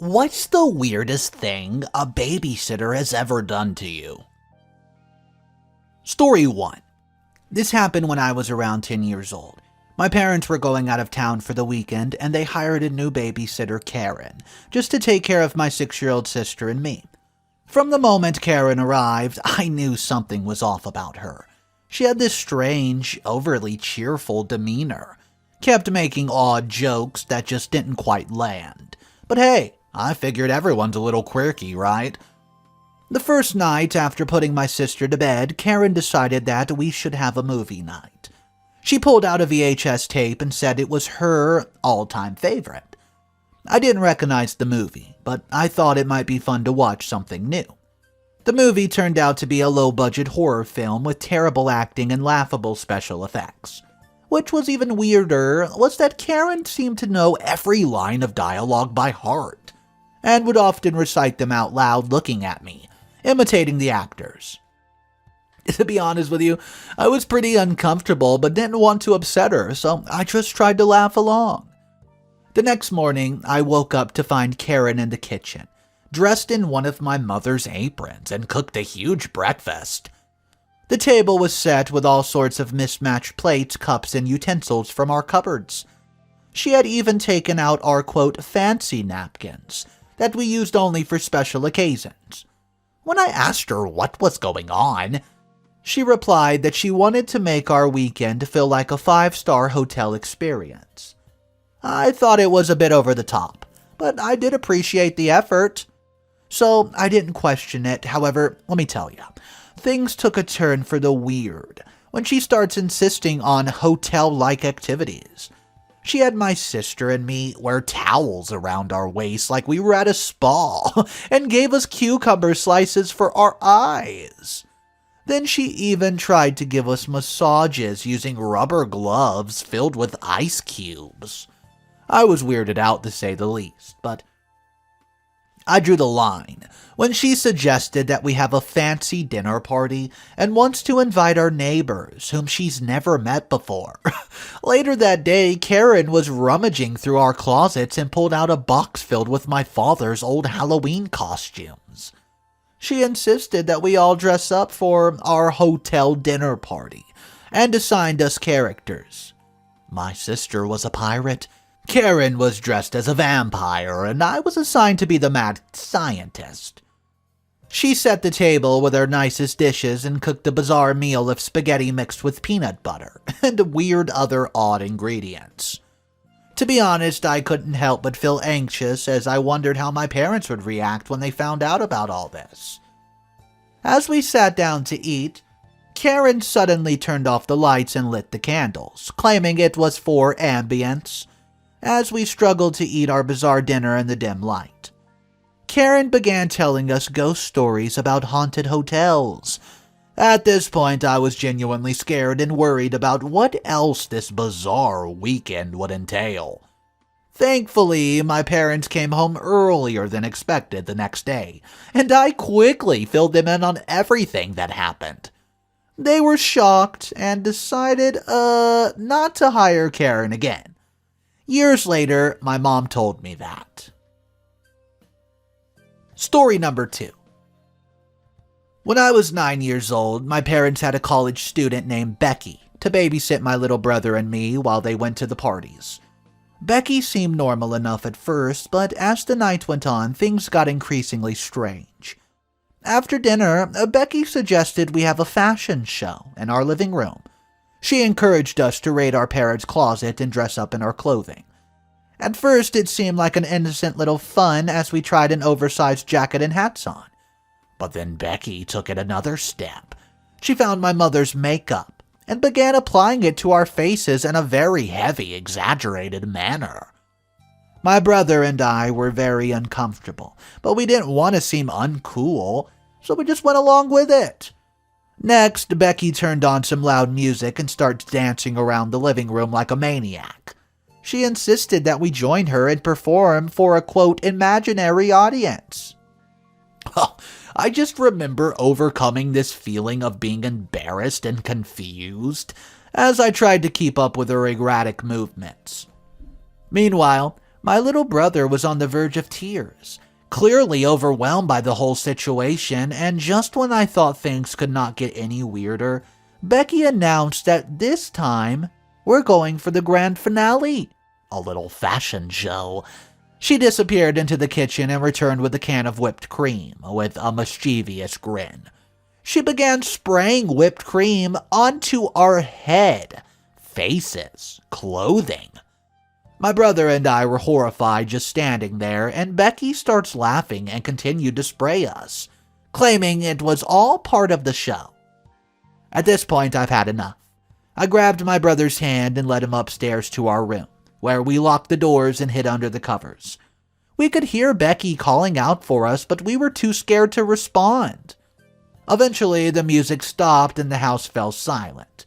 What's the weirdest thing a babysitter has ever done to you? Story 1. This happened when I was around 10 years old. My parents were going out of town for the weekend and they hired a new babysitter, Karen, just to take care of my 6-year-old sister and me. From the moment Karen arrived, I knew something was off about her. She had this strange, overly cheerful demeanor, kept making odd jokes that just didn't quite land. But hey, I figured everyone's a little quirky, right? The first night after putting my sister to bed, Karen decided that we should have a movie night. She pulled out a VHS tape and said it was her all-time favorite. I didn't recognize the movie, but I thought it might be fun to watch something new. The movie turned out to be a low-budget horror film with terrible acting and laughable special effects. Which was even weirder was that Karen seemed to know every line of dialogue by heart, and would often recite them out loud looking at me, imitating the actors. To be honest with you, I was pretty uncomfortable but didn't want to upset her, so I just tried to laugh along. The next morning, I woke up to find Karen in the kitchen, dressed in one of my mother's aprons, and cooked a huge breakfast. The table was set with all sorts of mismatched plates, cups, and utensils from our cupboards. She had even taken out our, quote, fancy napkins that we used only for special occasions. When I asked her what was going on, she replied that she wanted to make our weekend feel like a 5-star hotel experience. I thought it was a bit over the top, but I did appreciate the effort. So I didn't question it. However, let me tell you, things took a turn for the weird when she starts insisting on hotel-like activities. She had my sister and me wear towels around our waists like we were at a spa and gave us cucumber slices for our eyes. Then she even tried to give us massages using rubber gloves filled with ice cubes. I was weirded out to say the least, but I drew the line when she suggested that we have a fancy dinner party and wants to invite our neighbors whom she's never met before. Later that day, Karen was rummaging through our closets and pulled out a box filled with my father's old Halloween costumes. She insisted that we all dress up for our hotel dinner party and assigned us characters. My sister was a pirate, Karen was dressed as a vampire, and I was assigned to be the mad scientist. She set the table with her nicest dishes and cooked a bizarre meal of spaghetti mixed with peanut butter and weird other odd ingredients. To be honest, I couldn't help but feel anxious as I wondered how my parents would react when they found out about all this. As we sat down to eat, Karen suddenly turned off the lights and lit the candles, claiming it was for ambience, as we struggled to eat our bizarre dinner in the dim light. Karen began telling us ghost stories about haunted hotels. At this point, I was genuinely scared and worried about what else this bizarre weekend would entail. Thankfully, my parents came home earlier than expected the next day, and I quickly filled them in on everything that happened. They were shocked and decided, not to hire Karen again. Years later, my mom told me that. Story number 2. When I was 9 years old, my parents had a college student named Becky to babysit my little brother and me while they went to the parties. Becky seemed normal enough at first, but as the night went on, things got increasingly strange. After dinner, Becky suggested we have a fashion show in our living room. She encouraged us to raid our parents' closet and dress up in our clothing. At first, it seemed like an innocent little fun as we tried an oversized jacket and hats on. But then Becky took it another step. She found my mother's makeup and began applying it to our faces in a very heavy, exaggerated manner. My brother and I were very uncomfortable, but we didn't want to seem uncool, so we just went along with it. Next, Becky turned on some loud music and started dancing around the living room like a maniac. She insisted that we join her and perform for a, quote, imaginary audience. I just remember overcoming this feeling of being embarrassed and confused as I tried to keep up with her erratic movements. Meanwhile, My little brother was on the verge of tears, clearly overwhelmed by the whole situation, and just when I thought things could not get any weirder, Becky announced that this time we're going for the grand finale, a little fashion show. She disappeared into the kitchen and returned with a can of whipped cream with a mischievous grin. She began spraying whipped cream onto our head, faces, clothing. My brother and I were horrified just standing there, and Becky starts laughing and continued to spray us, claiming it was all part of the show. At this point, I've had enough. I grabbed my brother's hand and led him upstairs to our room, where we locked the doors and hid under the covers. We could hear Becky calling out for us, but we were too scared to respond. Eventually, the music stopped and the house fell silent.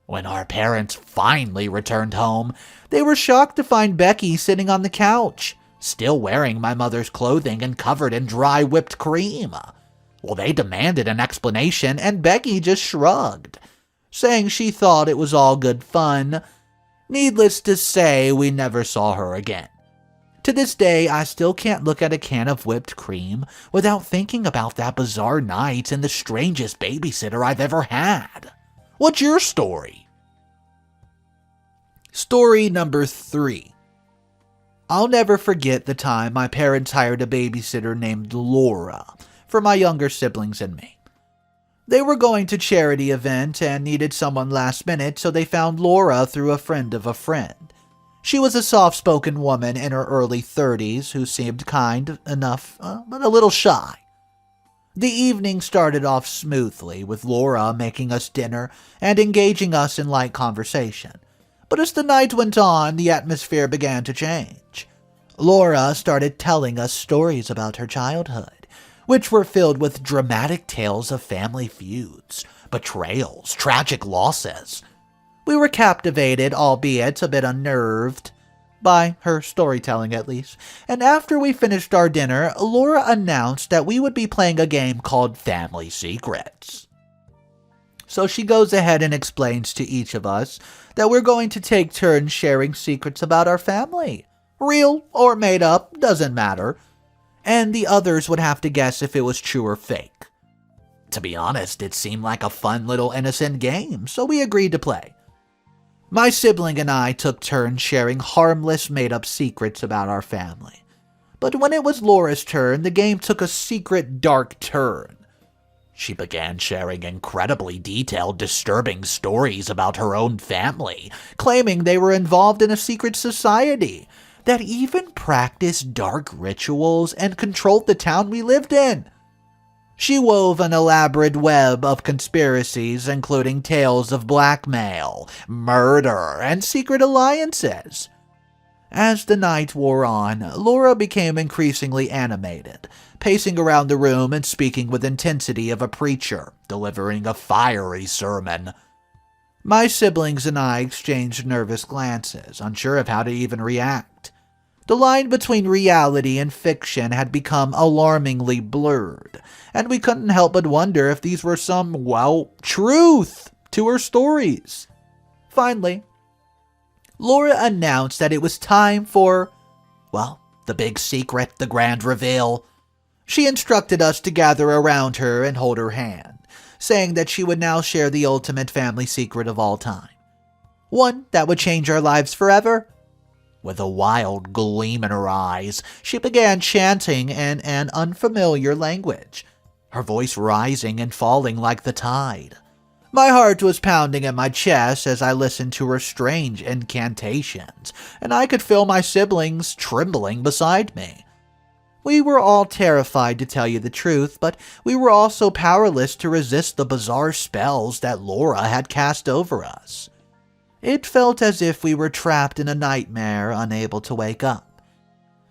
When our parents finally returned home, they were shocked to find Becky sitting on the couch, still wearing my mother's clothing and covered in dry whipped cream. Well, they demanded an explanation, and Becky just shrugged, saying she thought it was all good fun. Needless to say, we never saw her again. To this day, I still can't look at a can of whipped cream without thinking about that bizarre night and the strangest babysitter I've ever had. What's your story? Story number 3. I'll never forget the time my parents hired a babysitter named Laura for my younger siblings and me. They were going to a charity event and needed someone last minute, so they found Laura through a friend of a friend. She was a soft-spoken woman in her early 30s who seemed kind enough, but a little shy. The evening started off smoothly, with Laura making us dinner and engaging us in light conversation. But as the night went on, the atmosphere began to change. Laura started telling us stories about her childhood, which were filled with dramatic tales of family feuds, betrayals, tragic losses. We were captivated, albeit a bit unnerved, by her storytelling at least, and after we finished our dinner, Laura announced that we would be playing a game called Family Secrets. So she goes ahead and explains to each of us that we're going to take turns sharing secrets about our family. Real or made up, doesn't matter. And the others would have to guess if it was true or fake. To be honest, it seemed like a fun little innocent game, so we agreed to play. My sibling and I took turns sharing harmless made-up secrets about our family. But when it was Laura's turn, the game took a secret dark turn. She began sharing incredibly detailed, disturbing stories about her own family, claiming they were involved in a secret society that even practiced dark rituals and controlled the town we lived in. She wove an elaborate web of conspiracies, including tales of blackmail, murder, and secret alliances. As the night wore on, Laura became increasingly animated, pacing around the room and speaking with intensity of a preacher, delivering a fiery sermon. My siblings and I exchanged nervous glances, unsure of how to even react. The line between reality and fiction had become alarmingly blurred, and we couldn't help but wonder if these were some, truth to her stories. Finally, Laura announced that it was time for, the big secret, the grand reveal. She instructed us to gather around her and hold her hand, saying that she would now share the ultimate family secret of all time. One that would change our lives forever. With a wild gleam in her eyes, she began chanting in an unfamiliar language, her voice rising and falling like the tide. My heart was pounding in my chest as I listened to her strange incantations, and I could feel my siblings trembling beside me. We were all terrified, to tell you the truth, but we were also powerless to resist the bizarre spells that Laura had cast over us. It felt as if we were trapped in a nightmare, unable to wake up.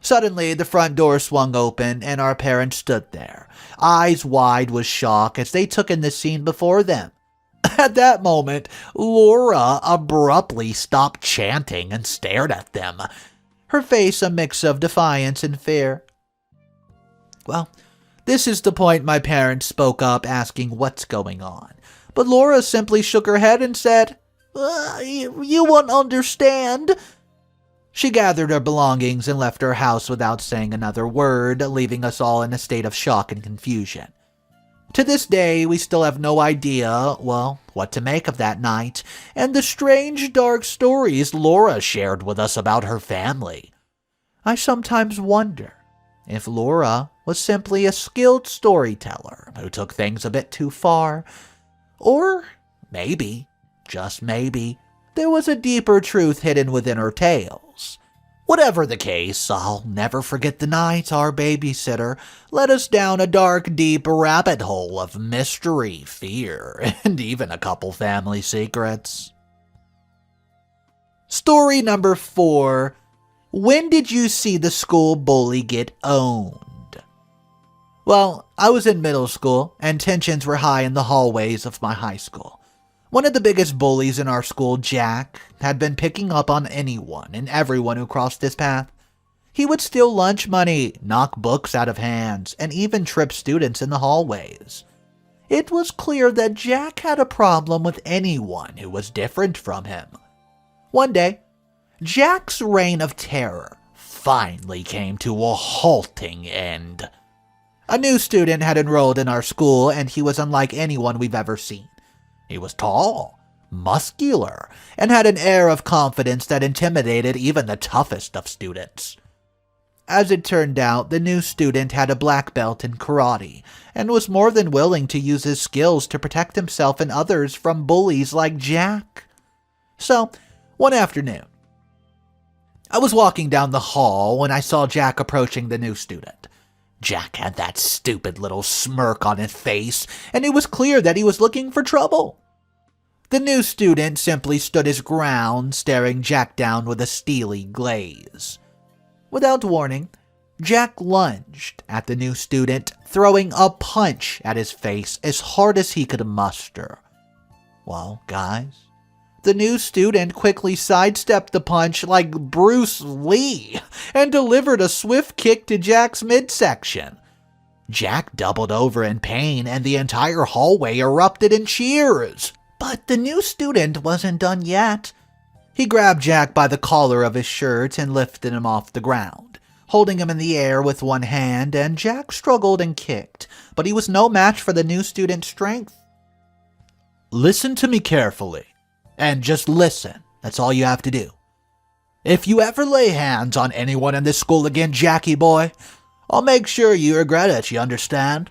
Suddenly, the front door swung open, and our parents stood there, eyes wide with shock as they took in the scene before them. At that moment, Laura abruptly stopped chanting and stared at them, her face a mix of defiance and fear. This is the point my parents spoke up, asking what's going on, but Laura simply shook her head and said, You won't understand. She gathered her belongings and left her house without saying another word, leaving us all in a state of shock and confusion. To this day, we still have no idea, well, what to make of that night, and the strange dark stories Laura shared with us about her family. I sometimes wonder if Laura was simply a skilled storyteller who took things a bit too far, or maybe, just maybe, there was a deeper truth hidden within her tales. Whatever the case, I'll never forget the night our babysitter led us down a dark, deep rabbit hole of mystery, fear, and even a couple family secrets. Story number 4. When did you see the school bully get owned? Well, I was in middle school, and tensions were high in the hallways of my high school. One of the biggest bullies in our school, Jack, had been picking up on anyone and everyone who crossed his path. He would steal lunch money, knock books out of hands, and even trip students in the hallways. It was clear that Jack had a problem with anyone who was different from him. One day, Jack's reign of terror finally came to a halting end. A new student had enrolled in our school, and he was unlike anyone we've ever seen. He was tall, muscular, and had an air of confidence that intimidated even the toughest of students. As it turned out, the new student had a black belt in karate, and was more than willing to use his skills to protect himself and others from bullies like Jack. So, one afternoon, I was walking down the hall when I saw Jack approaching the new student. Jack had that stupid little smirk on his face, and it was clear that he was looking for trouble. The new student simply stood his ground, staring Jack down with a steely glaze. Without warning, Jack lunged at the new student, throwing a punch at his face as hard as he could muster. Well, guys, the new student quickly sidestepped the punch like Bruce Lee and delivered a swift kick to Jack's midsection. Jack doubled over in pain, and the entire hallway erupted in cheers. But the new student wasn't done yet. He grabbed Jack by the collar of his shirt and lifted him off the ground, holding him in the air with one hand, and Jack struggled and kicked, but he was no match for the new student's strength. Listen to me carefully, and just listen. That's all you have to do. If you ever lay hands on anyone in this school again, Jackie boy, I'll make sure you regret it, you understand?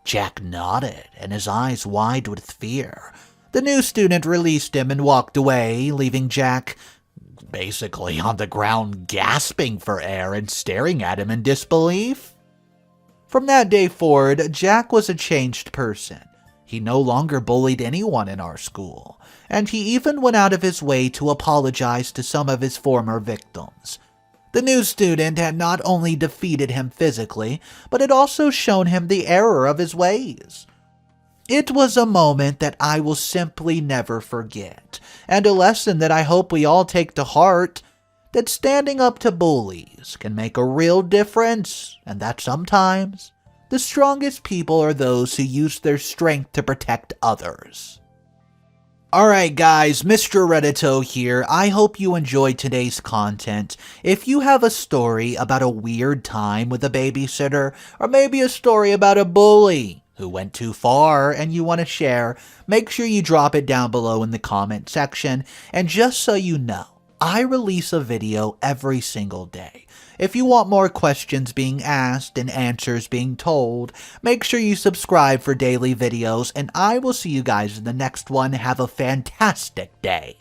Jack nodded, and his eyes wide with fear. The new student released him and walked away, leaving Jack basically on the ground gasping for air and staring at him in disbelief. From that day forward, Jack was a changed person. He no longer bullied anyone in our school, and he even went out of his way to apologize to some of his former victims. The new student had not only defeated him physically, but had also shown him the error of his ways. It was a moment that I will simply never forget, and a lesson that I hope we all take to heart, that standing up to bullies can make a real difference, and that sometimes the strongest people are those who use their strength to protect others. Alright guys, Mr. Reddito here. I hope you enjoyed today's content. If you have a story about a weird time with a babysitter, or maybe a story about a bully who went too far and you want to share, make sure you drop it down below in the comment section. And just so you know, I release a video every single day. If you want more questions being asked and answers being told, make sure you subscribe for daily videos, and I will see you guys in the next one. Have a fantastic day.